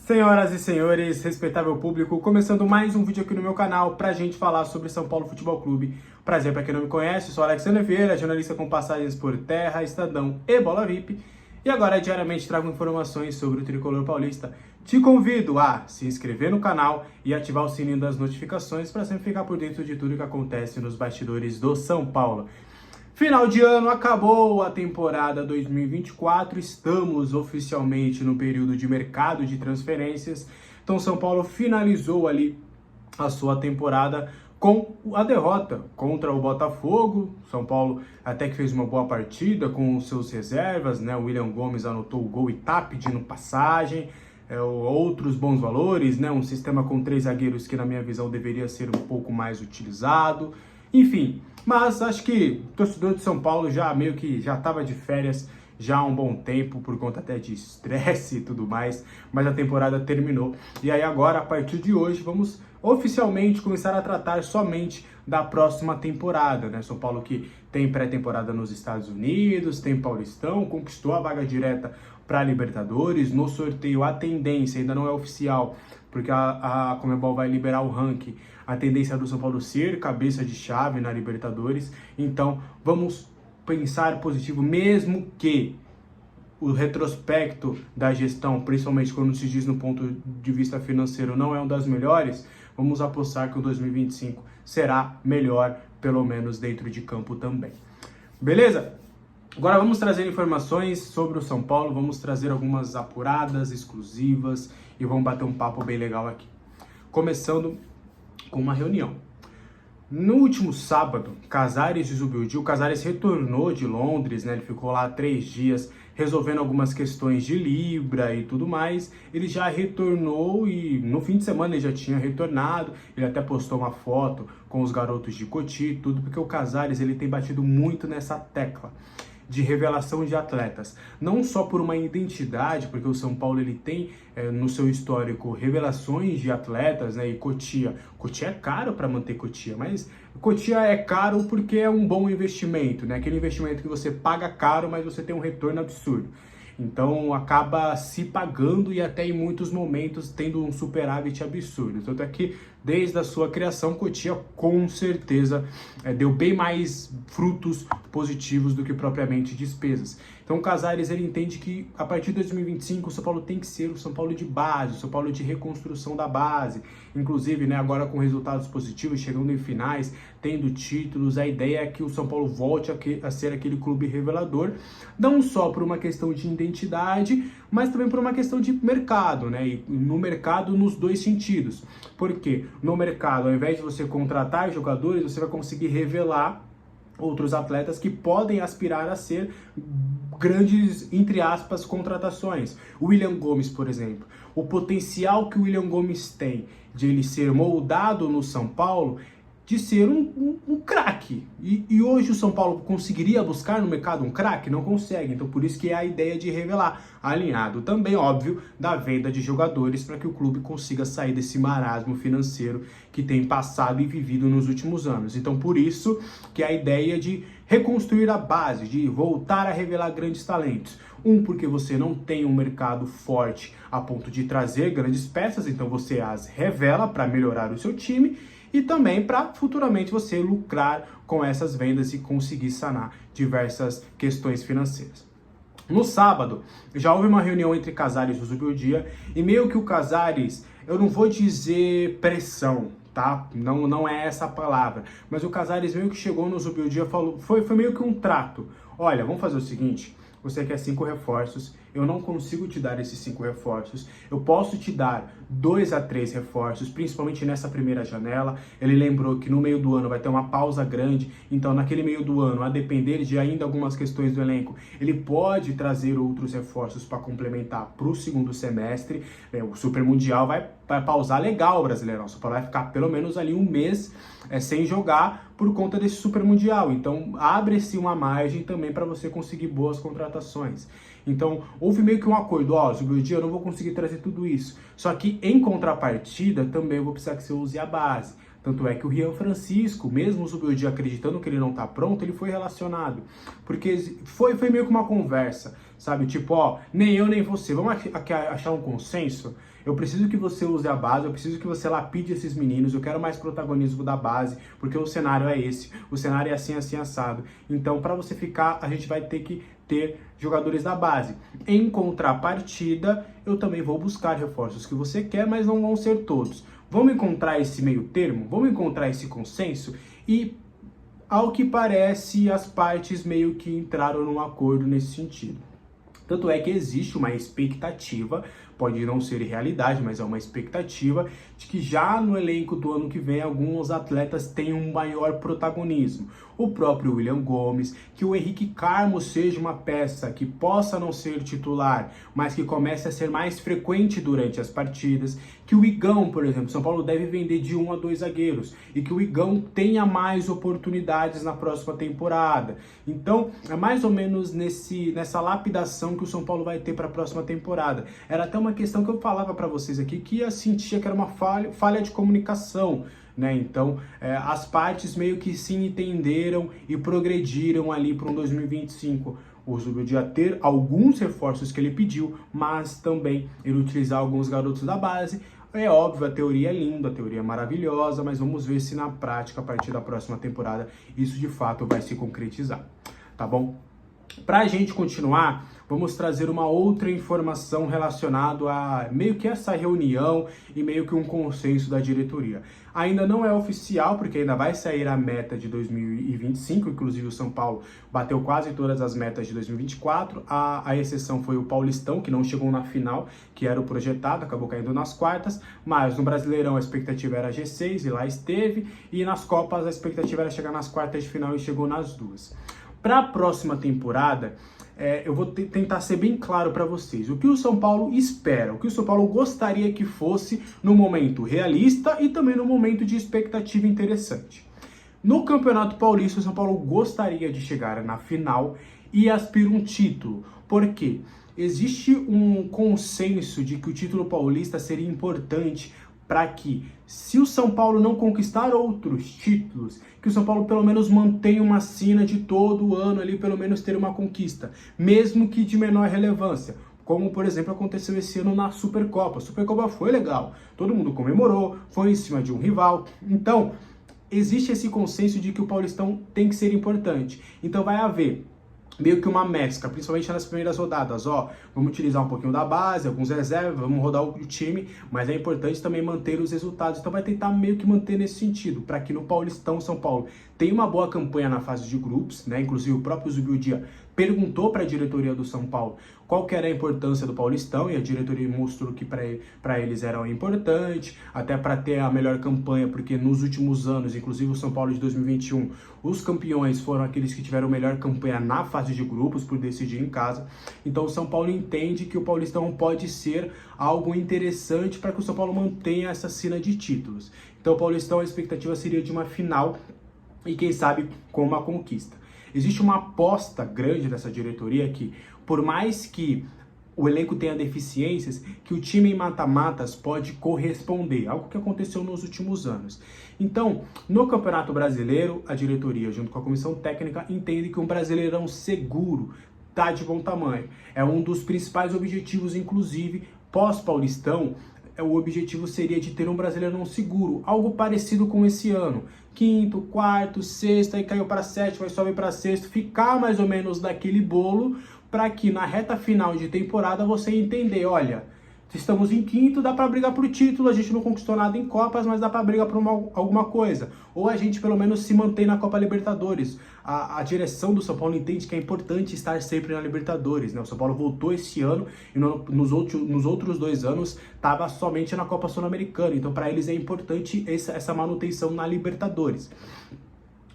Senhoras e senhores, respeitável público, começando mais um vídeo aqui no meu canal pra gente falar sobre São Paulo Futebol Clube. Prazer pra quem não me conhece, sou Alexandre Vieira, jornalista com passagens por Terra, Estadão e Bola VIP. E agora diariamente trago informações sobre o tricolor paulista. Te convido a se inscrever no canal e ativar o sininho das notificações para sempre ficar por dentro de tudo que acontece nos bastidores do São Paulo. Final de ano, acabou a temporada 2024, estamos oficialmente no período de mercado de transferências. Então São Paulo finalizou ali a sua temporada com a derrota contra o Botafogo. São Paulo até que fez uma boa partida com os seus reservas, né? O William Gomes anotou o gol e tá pedindo passagem. Outros bons valores, né? Um sistema com 3 zagueiros que na minha visão deveria ser um pouco mais utilizado. Enfim, mas acho que o torcedor de São Paulo já meio que já estava de férias já há um bom tempo, por conta até de estresse e tudo mais, mas a temporada terminou. E aí agora, a partir de hoje, vamos oficialmente começar a tratar somente da próxima temporada, né? São Paulo que tem pré-temporada nos Estados Unidos, tem Paulistão, conquistou a vaga direta para a Libertadores. No sorteio, a tendência ainda não é oficial, porque a Conmebol vai liberar o ranking. A tendência é do São Paulo ser cabeça de chave na Libertadores. Então, vamos pensar positivo, mesmo que o retrospecto da gestão, principalmente quando se diz no ponto de vista financeiro, não é um das melhores. Vamos apostar que o 2025 será melhor, pelo menos dentro de campo também. Beleza? Agora vamos trazer informações sobre o São Paulo, vamos trazer algumas apuradas, exclusivas e vamos bater um papo bem legal aqui. Começando com uma reunião. No último sábado, Casares e Zubildi, o Casares retornou de Londres, né? Ele ficou lá 3 dias resolvendo algumas questões de Libra e tudo mais. Ele já retornou e no fim de semana ele já tinha retornado. Ele até postou uma foto com os garotos de Cotia e tudo, porque o Casares ele tem batido muito nessa tecla de revelação de atletas, não só por uma identidade, porque o São Paulo ele tem no seu histórico revelações de atletas, né? E Cotia é caro para manter Cotia, mas Cotia é caro porque é um bom investimento, né? Aquele investimento que você paga caro, mas você tem um retorno absurdo. Então acaba se pagando e até em muitos momentos tendo um superávit absurdo. Tanto é que desde a sua criação, Cotia com certeza deu bem mais frutos positivos do que propriamente despesas. Então o Casares ele entende que a partir de 2025 o São Paulo tem que ser o São Paulo de base, o São Paulo de reconstrução da base. Inclusive, né, agora com resultados positivos, chegando em finais, tendo títulos, a ideia é que o São Paulo volte a ser aquele clube revelador, não só por uma questão de identidade, mas também por uma questão de mercado, né? E no mercado nos dois sentidos. Porque no mercado, ao invés de você contratar jogadores, você vai conseguir revelar outros atletas que podem aspirar a ser grandes, entre aspas, contratações. O William Gomes, por exemplo. O potencial que o William Gomes tem de ele ser moldado no São Paulo, de ser um craque. E hoje o São Paulo conseguiria buscar no mercado um craque? Não consegue. Então por isso que é a ideia de revelar. Alinhado também, óbvio, da venda de jogadores para que o clube consiga sair desse marasmo financeiro que tem passado e vivido nos últimos anos. Então por isso que a ideia de reconstruir a base, de voltar a revelar grandes talentos. Porque você não tem um mercado forte a ponto de trazer grandes peças, então você as revela para melhorar o seu time. E também para futuramente você lucrar com essas vendas e conseguir sanar diversas questões financeiras. No sábado, já houve uma reunião entre Casares e o Zubildia, e meio que o Casares, eu não vou dizer pressão, tá? Não é essa a palavra, mas o Casares meio que chegou no Zubildia e falou, foi meio que um trato. Olha, vamos fazer o seguinte, você quer 5 reforços, eu não consigo te dar esses 5 reforços, eu posso te dar 2 a 3 reforços, principalmente nessa primeira janela. Ele lembrou que no meio do ano vai ter uma pausa grande, então naquele meio do ano, a depender de ainda algumas questões do elenco, ele pode trazer outros reforços para complementar para o segundo semestre. O Super Mundial vai pausar legal o Brasileirão, só vai ficar pelo menos ali um mês sem jogar por conta desse Super Mundial, então abre-se uma margem também para você conseguir boas contratações. Então, houve meio que um acordo, Zubildia, eu não vou conseguir trazer tudo isso. Só que, em contrapartida, também eu vou precisar que você use a base. Tanto é que o Rian Francisco, mesmo o Zubildia acreditando que ele não tá pronto, ele foi relacionado. Porque foi meio que uma conversa, sabe? Tipo, nem eu nem você, vamos achar um consenso? Eu preciso que você use a base, eu preciso que você lapide esses meninos, eu quero mais protagonismo da base, porque o cenário é esse, o cenário é assim, assim, assado. Então, para você ficar, a gente vai ter que ter jogadores da base. Em contrapartida, eu também vou buscar reforços que você quer, mas não vão ser todos. Vamos encontrar esse meio termo? Vamos encontrar esse consenso? E, ao que parece, as partes meio que entraram num acordo nesse sentido. Tanto é que existe uma expectativa, pode não ser realidade, mas é uma expectativa, de que já no elenco do ano que vem alguns atletas tenham um maior protagonismo. O próprio William Gomes, que o Henrique Carmo seja uma peça que possa não ser titular, mas que comece a ser mais frequente durante as partidas, que o Igão, por exemplo, São Paulo deve vender de 1 a 2 zagueiros, e que o Igão tenha mais oportunidades na próxima temporada. Então, é mais ou menos nessa lapidação que o São Paulo vai ter para a próxima temporada. Era até uma questão que eu falava para vocês aqui, que eu sentia que era uma falha de comunicação, né? Então, as partes meio que se entenderam e progrediram ali para um 2025. O Zubeldia ter alguns reforços que ele pediu, mas também ele utilizar alguns garotos da base. É óbvio, a teoria é linda, a teoria é maravilhosa, mas vamos ver se na prática, a partir da próxima temporada, isso de fato vai se concretizar, tá bom? Para a gente continuar, vamos trazer uma outra informação relacionada a meio que essa reunião e meio que um consenso da diretoria. Ainda não é oficial, porque ainda vai sair a meta de 2025, inclusive o São Paulo bateu quase todas as metas de 2024, a exceção foi o Paulistão, que não chegou na final, que era o projetado, acabou caindo nas quartas, mas no Brasileirão a expectativa era G6 e lá esteve, e nas Copas a expectativa era chegar nas quartas de final e chegou nas duas. Para a próxima temporada, eu vou tentar ser bem claro para vocês o que o São Paulo espera, o que o São Paulo gostaria que fosse no momento realista e também no momento de expectativa interessante. No Campeonato Paulista, o São Paulo gostaria de chegar na final e aspira um título. Por quê? Existe um consenso de que o título paulista seria importante para que, se o São Paulo não conquistar outros títulos, que o São Paulo pelo menos mantenha uma sina de todo ano ali, pelo menos ter uma conquista, mesmo que de menor relevância, como por exemplo aconteceu esse ano na Supercopa. A Supercopa foi legal, todo mundo comemorou, foi em cima de um rival, então existe esse consenso de que o Paulistão tem que ser importante, então vai haver meio que uma mescla, principalmente nas primeiras rodadas, vamos utilizar um pouquinho da base, alguns reservas, vamos rodar o time, mas é importante também manter os resultados, então vai tentar meio que manter nesse sentido, para que no Paulistão São Paulo tenha uma boa campanha na fase de grupos, né? Inclusive o próprio Zubeldia perguntou para a diretoria do São Paulo qual que era a importância do Paulistão, e a diretoria mostrou que para eles era importante, até para ter a melhor campanha, porque nos últimos anos, inclusive o São Paulo de 2021, os campeões foram aqueles que tiveram melhor campanha na fase de grupos, por decidir em casa. Então o São Paulo entende que o Paulistão pode ser algo interessante para que o São Paulo mantenha essa sina de títulos. Então o Paulistão, a expectativa seria de uma final e quem sabe com uma conquista. Existe uma aposta grande dessa diretoria que, por mais que o elenco tenha deficiências, que o time em mata-matas pode corresponder, algo que aconteceu nos últimos anos. Então, no Campeonato Brasileiro, a diretoria, junto com a comissão técnica, entende que um Brasileirão seguro está de bom tamanho. É um dos principais objetivos, inclusive, pós-Paulistão. O objetivo seria de ter um Brasileirão seguro, algo parecido com esse ano. Quinto, quarto, sexto, aí caiu para sétimo, aí sobe para sexto, ficar mais ou menos daquele bolo, para que na reta final de temporada você entender, olha, estamos em quinto, dá para brigar pro título, a gente não conquistou nada em Copas, mas dá para brigar por alguma coisa. Ou a gente pelo menos se mantém na Copa Libertadores. A direção do São Paulo entende que é importante estar sempre na Libertadores, né? O São Paulo voltou esse ano e nos outros 2 anos estava somente na Copa Sul-Americana. Então para eles é importante essa manutenção na Libertadores.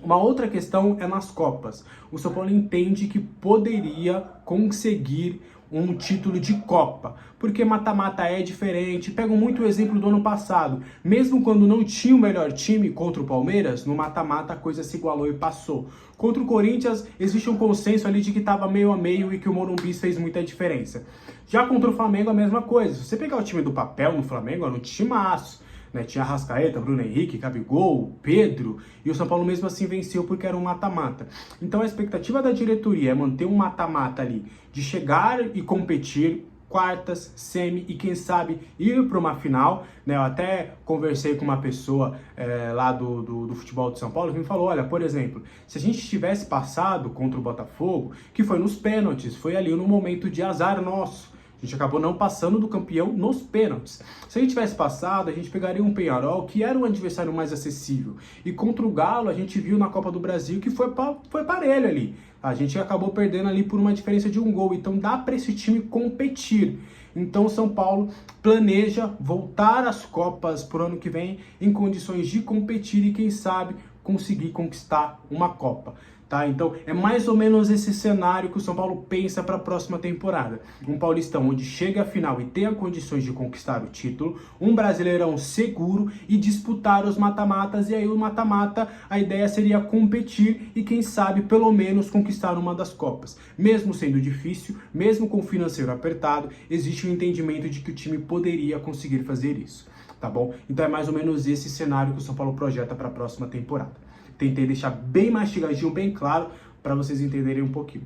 Uma outra questão é nas Copas. O São Paulo entende que poderia conseguir um título de Copa, porque mata-mata é diferente. Pego muito o exemplo do ano passado, mesmo quando não tinha o melhor time contra o Palmeiras, no mata-mata a coisa se igualou e passou. Contra o Corinthians existe um consenso ali de que estava meio a meio e que o Morumbi fez muita diferença. Já contra o Flamengo a mesma coisa. Se você pegar o time do papel no Flamengo, era um timaço, né? Tinha Arrascaeta, Bruno Henrique, Gabigol, Pedro, e o São Paulo mesmo assim venceu porque era um mata-mata. Então a expectativa da diretoria é manter um mata-mata ali, de chegar e competir quartas, semi e quem sabe ir para uma final, né? Eu até conversei com uma pessoa lá do futebol de São Paulo que me falou, olha, por exemplo, se a gente tivesse passado contra o Botafogo, que foi nos pênaltis, foi ali no momento de azar nosso, a gente acabou não passando do campeão nos pênaltis. Se a gente tivesse passado, a gente pegaria um Peñarol, que era um adversário mais acessível. E contra o Galo, a gente viu na Copa do Brasil que foi parelho ali. A gente acabou perdendo ali por uma diferença de um gol. Então dá para esse time competir. Então o São Paulo planeja voltar às Copas pro ano que vem em condições de competir e quem sabe conseguir conquistar uma Copa. Tá? Então é mais ou menos esse cenário que o São Paulo pensa para a próxima temporada. Um Paulistão onde chega à final e tenha condições de conquistar o título, um Brasileirão seguro e disputar os mata-matas, e aí o mata-mata, a ideia seria competir e quem sabe pelo menos conquistar uma das Copas. Mesmo sendo difícil, mesmo com o financeiro apertado, existe um entendimento de que o time poderia conseguir fazer isso. Tá bom? Então é mais ou menos esse cenário que o São Paulo projeta para a próxima temporada. Tentei deixar bem mastigadinho, bem claro, para vocês entenderem um pouquinho,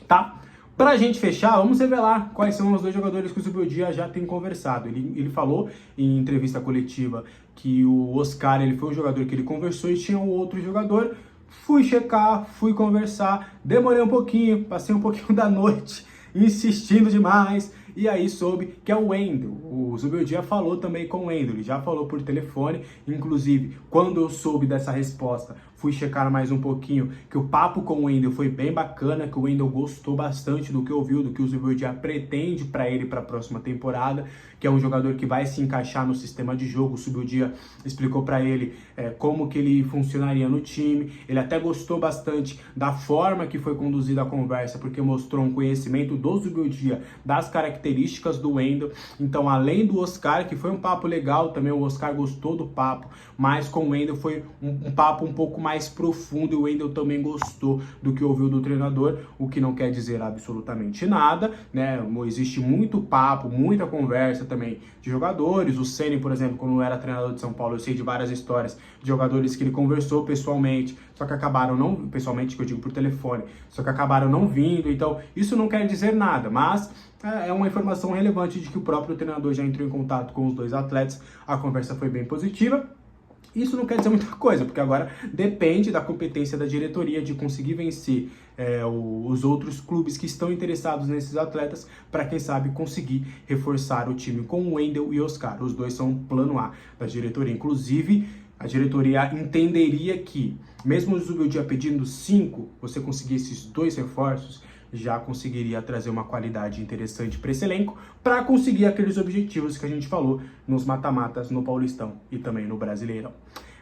tá? Pra gente fechar, vamos revelar quais são os dois jogadores que o Zubeldia já tem conversado. Ele falou em entrevista coletiva que o Oscar ele foi o jogador que ele conversou e tinha um outro jogador. Fui checar, fui conversar, demorei um pouquinho, passei um pouquinho da noite insistindo demais, e aí soube que é o Wendel. O Zubeldia falou também com o Wendel, ele já falou por telefone, inclusive quando eu soube dessa resposta, fui checar mais um pouquinho, que o papo com o Wendel foi bem bacana, que o Wendel gostou bastante do que ouviu, do que o Zubeldia pretende para ele para a próxima temporada, que é um jogador que vai se encaixar no sistema de jogo. O Zubeldia explicou para ele como que ele funcionaria no time, ele até gostou bastante da forma que foi conduzida a conversa, porque mostrou um conhecimento do Zubeldia, das características do Wendel. Então, além do Oscar, que foi um papo legal também, o Oscar gostou do papo, mas com o Wendel foi um papo um pouco mais profundo, e o Wendel também gostou do que ouviu do treinador, o que não quer dizer absolutamente nada, né? Existe muito papo, muita conversa também de jogadores. O Ceni, por exemplo, quando eu era treinador de São Paulo, eu sei de várias histórias de jogadores que ele conversou pessoalmente, só que acabaram não, pessoalmente que eu digo por telefone, só que acabaram não vindo. Então isso não quer dizer nada, mas é uma informação relevante de que o próprio treinador já entrou em contato com os dois atletas, a conversa foi bem positiva. Isso não quer dizer muita coisa, porque agora depende da competência da diretoria de conseguir vencer os outros clubes que estão interessados nesses atletas, para quem sabe conseguir reforçar o time com o Wendel e Oscar. Os dois são um plano A da diretoria. Inclusive, a diretoria entenderia que, mesmo o Zubeldia pedindo 5, você conseguir esses dois reforços, já conseguiria trazer uma qualidade interessante para esse elenco, para conseguir aqueles objetivos que a gente falou nos mata-matas, no Paulistão e também no Brasileirão.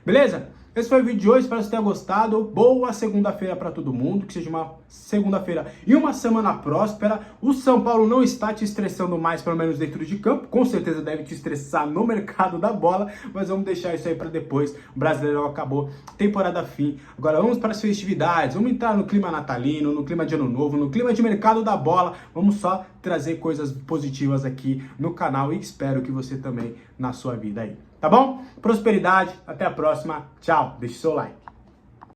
Beleza? Esse foi o vídeo de hoje, espero que você tenha gostado. Boa segunda-feira para todo mundo, que seja uma segunda-feira e uma semana próspera. O São Paulo não está te estressando mais, pelo menos dentro de campo. Com certeza deve te estressar no mercado da bola, mas vamos deixar isso aí para depois. O Brasileirão acabou, temporada fim. Agora vamos para as festividades, vamos entrar no clima natalino, no clima de ano novo, no clima de mercado da bola. Vamos só trazer coisas positivas aqui no canal e espero que você também na sua vida aí. Tá bom? Prosperidade, até a próxima. Tchau, deixe seu like.